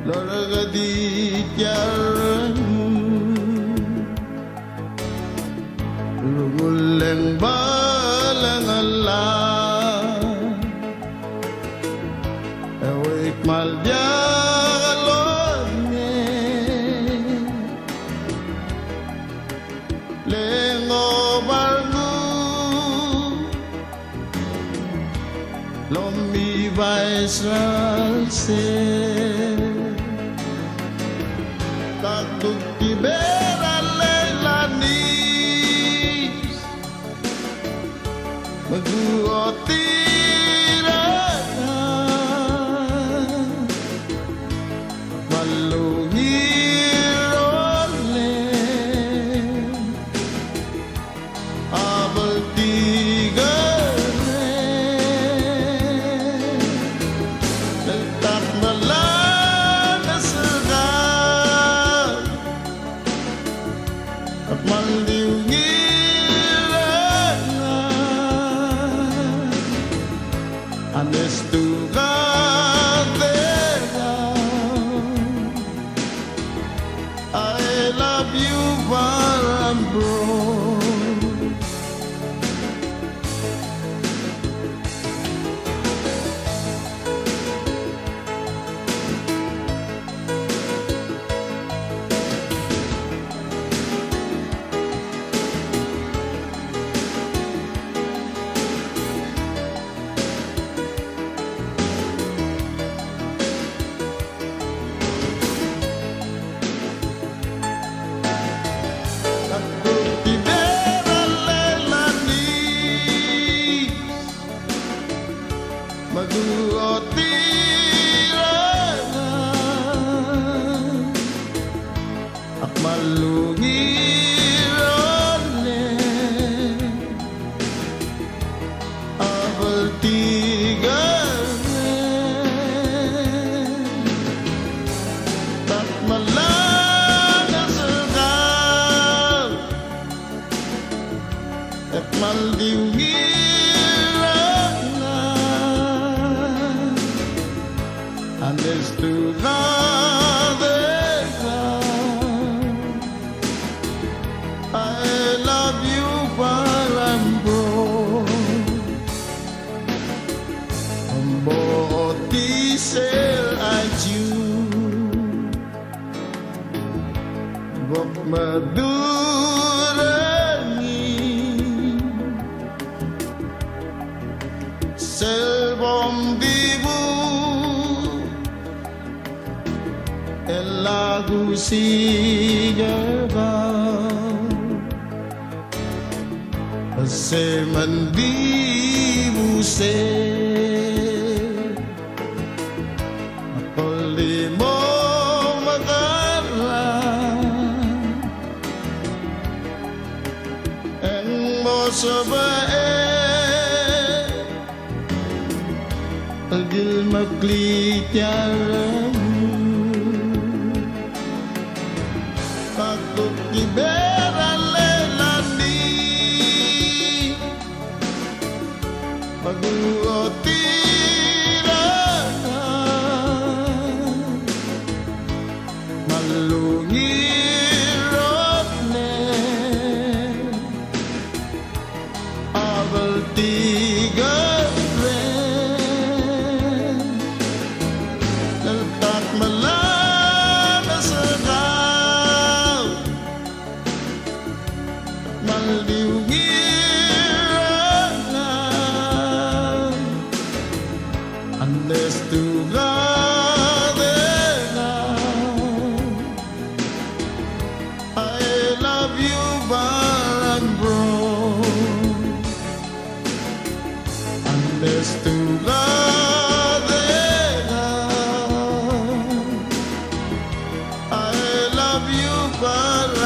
Loragadi Kyaran Ruguleng Balang Allah Awik Maldia Galone Lengo Bargu Lomi Vaisral Se Takut Kibera Leilanis Maguotirana Malungirole Abaltigare Nagtak malagasal At malungirana Anes tu cadera I love you Barambro Maguotirana At malungirone Abaltigare At malagasal At malungirana Andes tu cadera I love you Barambro Ambo tisel aju Bok madurangi Selbom dibu El lagu sigabaw Se mandibuse Apoli mo magaran En mo sabae Agil maglityaran Takut Kibera Leilani Maguotirana Malungirone Abaltigare Naltak malagasal Malungirana Andes tu cadera I love you Barambro Andes tu cadera I love you Barambro